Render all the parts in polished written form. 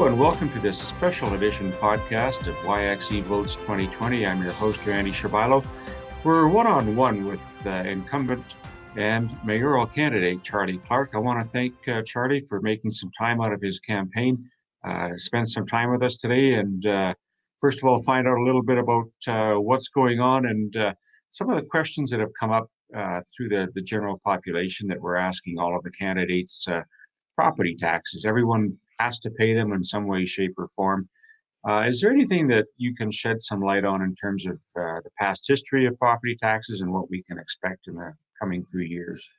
Hello and welcome to this special edition podcast of YXE Votes 2020. I'm your host, Randy Shabilo. We're one-on-one with Incumbent and Mayoral candidate Charlie Clark. I want to thank Charlie for making some time out of his campaign, spend some time with us today, and first of all, find out a little bit about what's going on and some of the questions that have come up through the general population that we're asking all of the candidates. Property taxes. Everyone has to pay them in some way, shape, or form. Is there anything that you can shed some light on in terms of the past history of property taxes and what we can expect in the coming few years?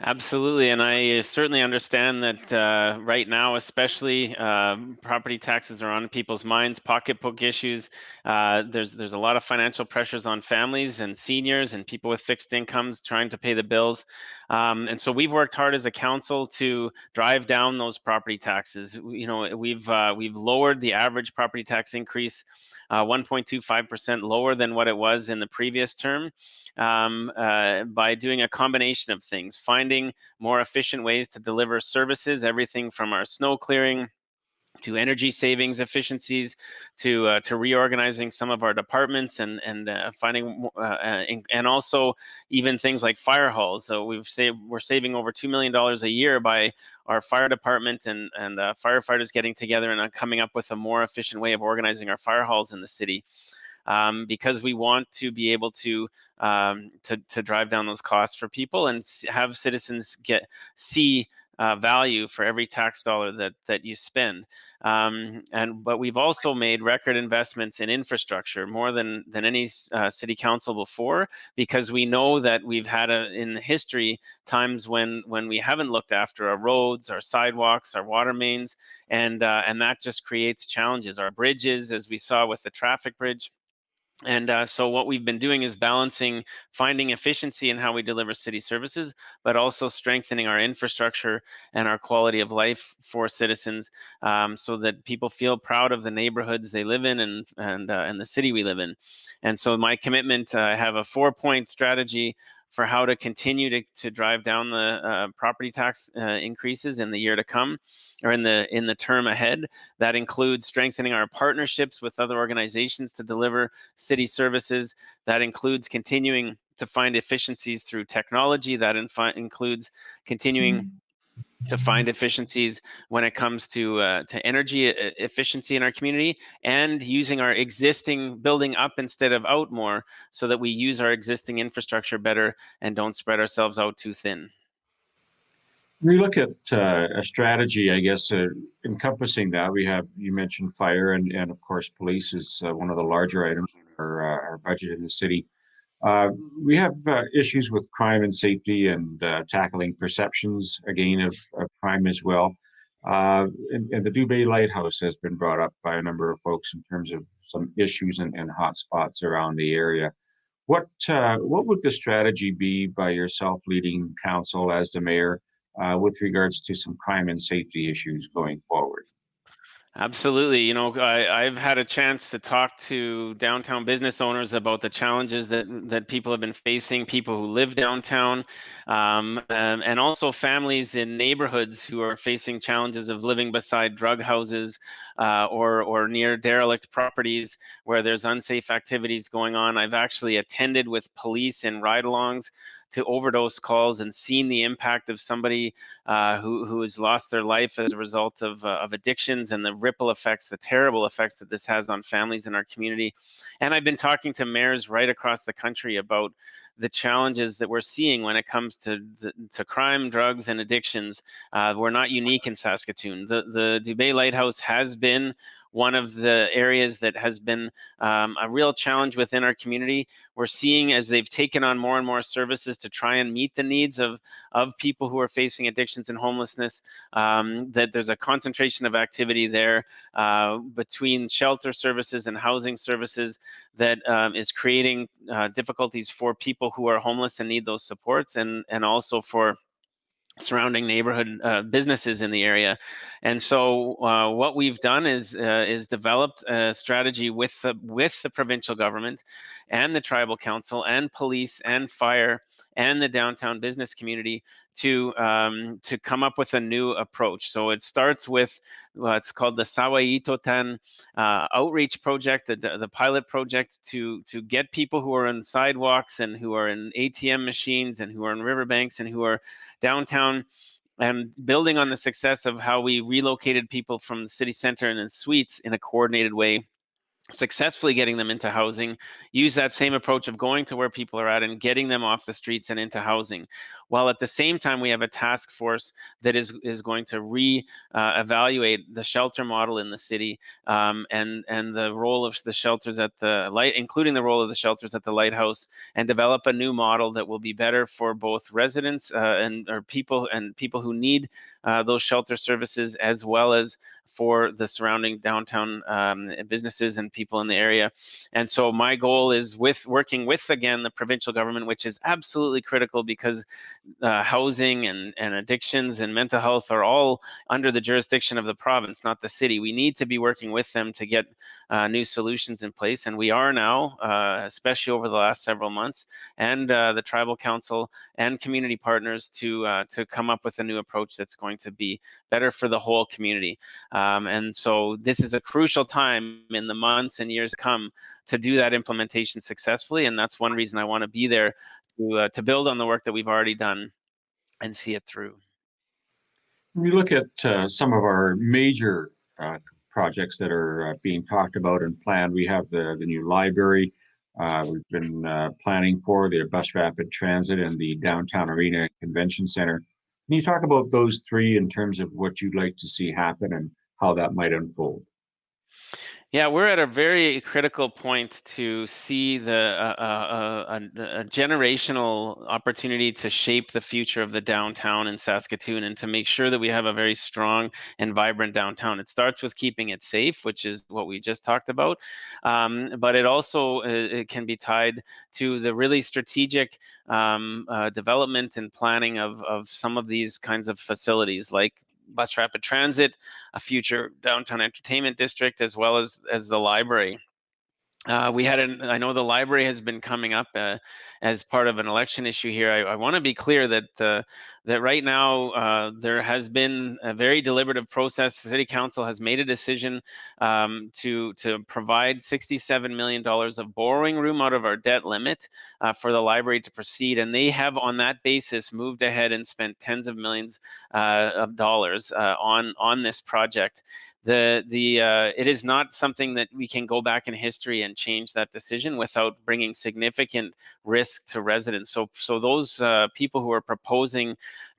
Absolutely, and I certainly understand that right now, especially, property taxes are on people's minds. Pocketbook issues. There's a lot of financial pressures on families and seniors and people with fixed incomes trying to pay the bills, and so we've worked hard as a council to drive down those property taxes. You know, we've lowered the average property tax increase 1.25% lower than what it was in the previous term, by doing a combination of things, finding more efficient ways to deliver services, everything from our snow clearing to energy savings efficiencies, to reorganizing some of our departments and finding and also even things like fire halls. So we're saving over $2 million a year by our fire department and firefighters getting together and coming up with a more efficient way of organizing our fire halls in the city. Because we want to be able to drive down those costs for people and have citizens see value for every tax dollar that you spend. But we've also made record investments in infrastructure, more than any city council before, because we know that we've had in history times when we haven't looked after our roads, our sidewalks, our water mains, and that just creates challenges. Our bridges, as we saw with the traffic bridge. And so what we've been doing is balancing, finding efficiency in how we deliver city services, but also strengthening our infrastructure and our quality of life for citizens, so that people feel proud of the neighborhoods they live in and the city we live in. And so my commitment, I have a 4-point strategy for how to continue to drive down the property tax increases in the year to come, or in the term ahead. That includes strengthening our partnerships with other organizations to deliver city services. That includes continuing to find efficiencies through technology. That includes continuing to find efficiencies when it comes to energy efficiency in our community, and using our existing building up instead of out more, so that we use our existing infrastructure better and don't spread ourselves out too thin. When we look at a strategy, I guess, encompassing that, you mentioned fire and of course, police is one of the larger items in our budget in the city. We have issues with crime and safety and tackling perceptions, again, of crime as well. And the Dubé Lighthouse has been brought up by a number of folks in terms of some issues and hot spots around the area. What would the strategy be by yourself leading council as the mayor with regards to some crime and safety issues going forward? Absolutely. You know, I've had a chance to talk to downtown business owners about the challenges that people have been facing, people who live downtown, and also families in neighborhoods who are facing challenges of living beside drug houses, or near derelict properties where there's unsafe activities going on. I've actually attended with police in ride-alongs to overdose calls and seen the impact of somebody who has lost their life as a result of addictions, and the ripple effects, the terrible effects that this has on families in our community. And I've been talking to mayors right across the country about the challenges that we're seeing when it comes to crime, drugs, and addictions. We're not unique in Saskatoon. The Dubé Lighthouse has been one of the areas that has been a real challenge within our community. We're seeing, as they've taken on more and more services to try and meet the needs of people who are facing addictions and homelessness, that there's a concentration of activity there between shelter services and housing services that is creating difficulties for people who are homeless and need those supports, and also for surrounding neighborhood businesses in the area. And so what we've done is developed a strategy with the provincial government and the tribal council and police and fire and the downtown business community to come up with a new approach. So it starts with what's called the Sawaitotan outreach project, the pilot project to get people who are on sidewalks and who are in ATM machines and who are in riverbanks and who are downtown, and building on the success of how we relocated people from the city center and in suites in a coordinated way, successfully getting them into housing, use that same approach of going to where people are at and getting them off the streets and into housing. While at the same time, we have a task force that is going to evaluate the shelter model in the city, and the role of the shelters at the light, including the role of the shelters at the lighthouse, and develop a new model that will be better for both residents and people who need those shelter services, as well as for the surrounding downtown businesses and people in the area. And so my goal is working with, again, the provincial government, which is absolutely critical, because housing and addictions and mental health are all under the jurisdiction of the province, not the city. We need to be working with them to get new solutions in place, and we are now, especially over the last several months, and the tribal council and community partners to come up with a new approach that's going to be better for the whole community. And so this is a crucial time in the months and years to come to do that implementation successfully, and that's one reason I want to be there to build on the work that we've already done and see it through. When we look at some of our major projects that are being talked about and planned, we have the new library. We've been planning for the bus rapid transit and the downtown arena convention center. Can you talk about those three in terms of what you'd like to see happen and how that might unfold? Yeah, we're at a very critical point to see a generational opportunity to shape the future of the downtown in Saskatoon, and to make sure that we have a very strong and vibrant downtown. It starts with keeping it safe, which is what we just talked about, but it also it can be tied to the really strategic development and planning of some of these kinds of facilities, like bus rapid transit, a future downtown entertainment district, as well as the library. I know the library has been coming up as part of an election issue here. I want to be clear that right now there has been a very deliberative process. The City Council has made a decision to provide $67 million of borrowing room out of our debt limit for the library to proceed, and they have, on that basis, moved ahead and spent tens of millions of dollars on this project. It is not something that we can go back in history and change that decision without bringing significant risk to residents. So those people who are proposing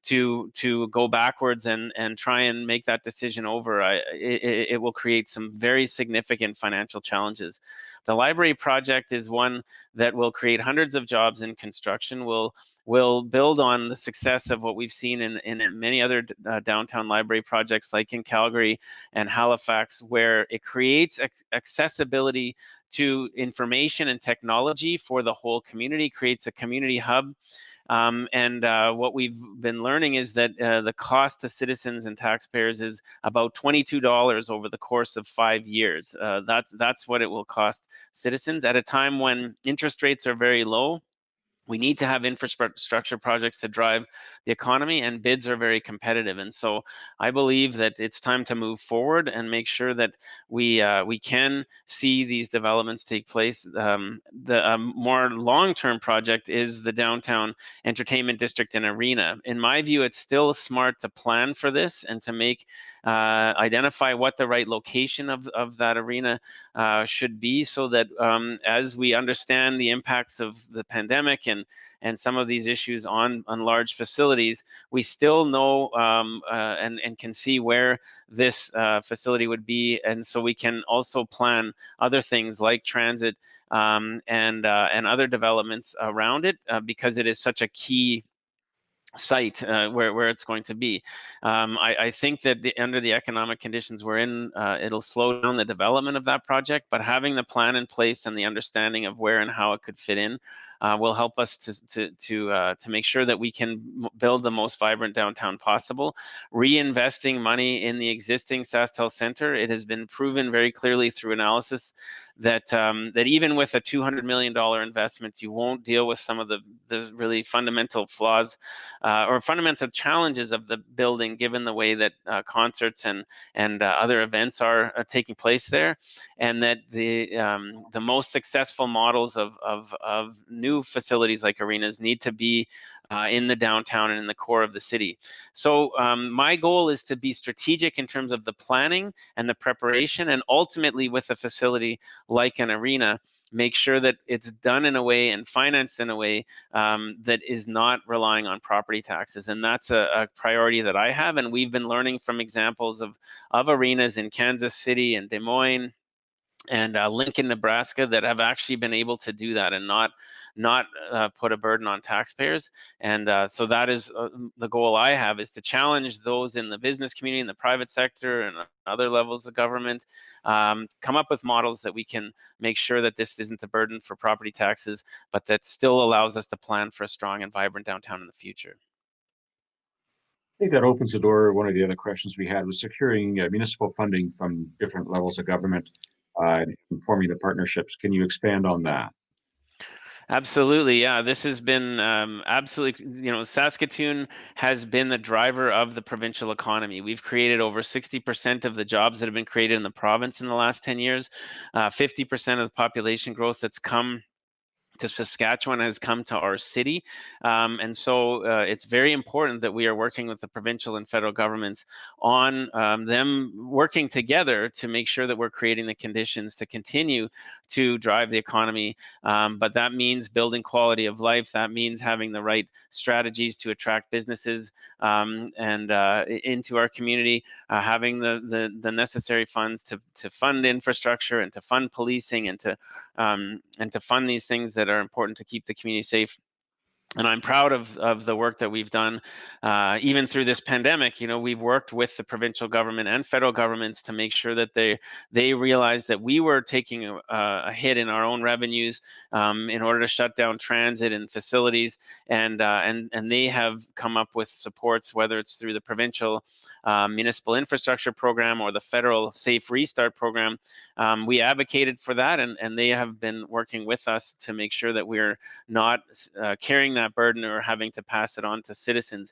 to go backwards and try and make that decision over, it will create some very significant financial challenges. The library project is one that will create hundreds of jobs in construction. Will build on the success of what we've seen in many other downtown library projects, like in Calgary and Halifax, where it creates accessibility to information and technology for the whole community, creates a community hub. And what we've been learning is that the cost to citizens and taxpayers is about $22 over the course of 5 years. That's what it will cost citizens at a time when interest rates are very low. We need to have infrastructure projects to drive the economy, and bids are very competitive. And so I believe that it's time to move forward and make sure that we can see these developments take place. The more long-term project is the downtown entertainment district and arena. In my view, it's still smart to plan for this and to identify what the right location of that arena should be, so that as we understand the impacts of the pandemic and some of these issues on large facilities, we still know and can see where this facility would be, and so we can also plan other things like transit and other developments around it, because it is such a key site where it's going to be. I think that under the economic conditions we're in, it'll slow down the development of that project, but having the plan in place and the understanding of where and how it could fit in will help us to make sure that we can build the most vibrant downtown possible. Reinvesting money in the existing SaskTel Center, it has been proven very clearly through analysis that even with a $200 million investment, you won't deal with some of the really fundamental flaws or fundamental challenges of the building, given the way that concerts and other events are taking place there, and that the most successful models of new facilities like arenas need to be in the downtown and in the core of the city. So my goal is to be strategic in terms of the planning and the preparation, and ultimately with a facility like an arena, make sure that it's done in a way and financed in a way that is not relying on property taxes. And that's a priority that I have, and we've been learning from examples of arenas in Kansas City and Des Moines and Lincoln, Nebraska, that have actually been able to do that and not put a burden on taxpayers. And so that is the goal I have, is to challenge those in the business community, in the private sector, and other levels of government, come up with models that we can make sure that this isn't a burden for property taxes, but that still allows us to plan for a strong and vibrant downtown in the future. I think that opens the door. One of the other questions we had was securing municipal funding from different levels of government and forming the partnerships. Can you expand on that? Absolutely, yeah. This has been absolutely, Saskatoon has been the driver of the provincial economy. We've created over 60% of the jobs that have been created in the province in the last 10 years. 50% of the population growth that's come to Saskatchewan has come to our city. And so it's very important that we are working with the provincial and federal governments on them working together to make sure that we're creating the conditions to continue to drive the economy. But that means building quality of life. That means having the right strategies to attract businesses and into our community, having the necessary funds to fund infrastructure and to fund policing and to fund these things that are important to keep the community safe. And I'm proud of the work that we've done, even through this pandemic. We've worked with the provincial government and federal governments to make sure that they realized that we were taking a hit in our own revenues in order to shut down transit and facilities, and they have come up with supports, whether it's through the provincial municipal infrastructure program or the federal Safe Restart program. We advocated for that, and they have been working with us to make sure that we're not carrying that burden or having to pass it on to citizens.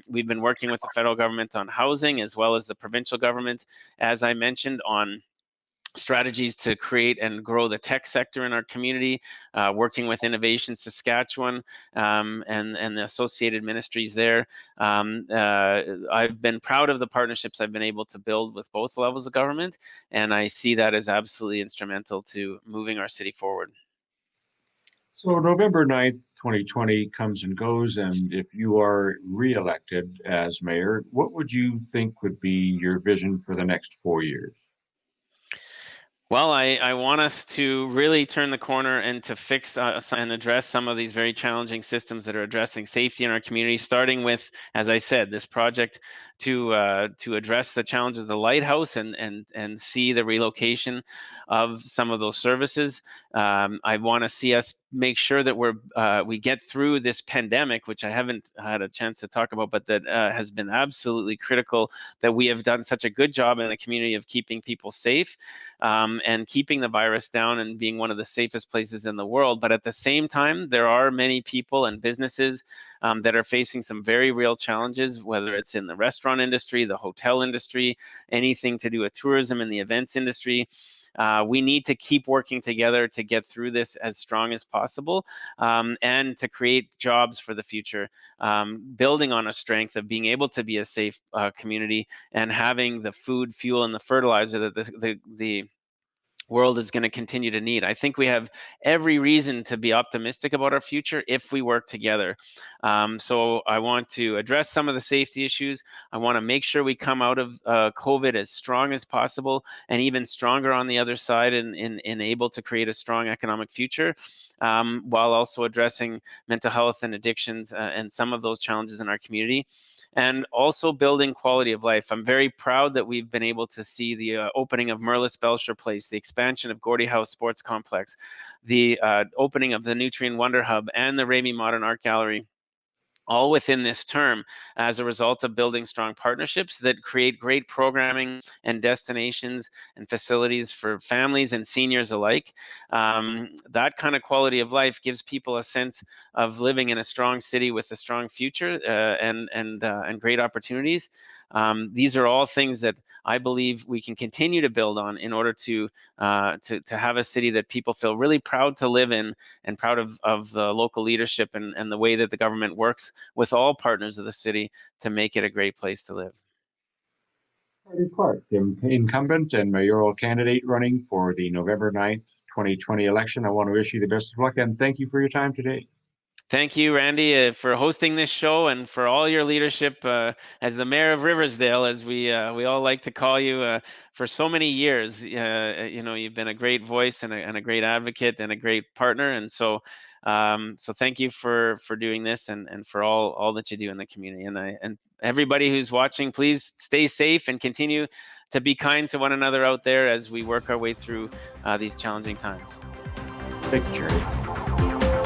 We've been working with the federal government on housing, as well as the provincial government, as I mentioned, on strategies to create and grow the tech sector in our community, working with Innovation Saskatchewan and the associated ministries there. I've been proud of the partnerships I've been able to build with both levels of government, and I see that as absolutely instrumental to moving our city forward. So November 9th, 2020 comes and goes, and if you are re-elected as mayor, what would you think would be your vision for the next 4 years? Well, I want us to really turn the corner and to fix and address some of these very challenging systems that are addressing safety in our community, starting with, as I said, this project to address the challenges of the lighthouse and see the relocation of some of those services. I want to see us make sure that we get through this pandemic, which I haven't had a chance to talk about, but that has been absolutely critical, that we have done such a good job in the community of keeping people safe and keeping the virus down and being one of the safest places in the world. But at the same time, there are many people and businesses that are facing some very real challenges, whether it's in the restaurant industry, the hotel industry, anything to do with tourism and the events industry. We need to keep working together to get through this as strong as possible and to create jobs for the future, building on a strength of being able to be a safe community and having the food, fuel, and the fertilizer that the world is going to continue to need. I think we have every reason to be optimistic about our future if we work together. So I want to address some of the safety issues. I want to make sure we come out of COVID as strong as possible and even stronger on the other side and able to create a strong economic future, while also addressing mental health and addictions and some of those challenges in our community, and also building quality of life. I'm very proud that we've been able to see the opening of Merlis Belcher Place, the expansion of Gordie House Sports Complex, the opening of the Nutrien Wonder Hub and the Ramey Modern Art Gallery, all within this term, as a result of building strong partnerships that create great programming and destinations and facilities for families and seniors alike. That kind of quality of life gives people a sense of living in a strong city with a strong future and great opportunities. These are all things that I believe we can continue to build on in order to have a city that people feel really proud to live in, and proud of the local leadership and the way that the government works with all partners of the city to make it a great place to live. Charlie Clark, incumbent and mayoral candidate running for the November 9th, 2020 election. I want to wish you the best of luck and thank you for your time today. Thank you, Randy, for hosting this show and for all your leadership as the mayor of Riversdale, as we all like to call you, for so many years. You've been a great voice and a great advocate and a great partner, and so thank you for doing this and for all that you do in the community. And everybody who's watching, please stay safe and continue to be kind to one another out there as we work our way through these challenging times. Thank you, Charlie.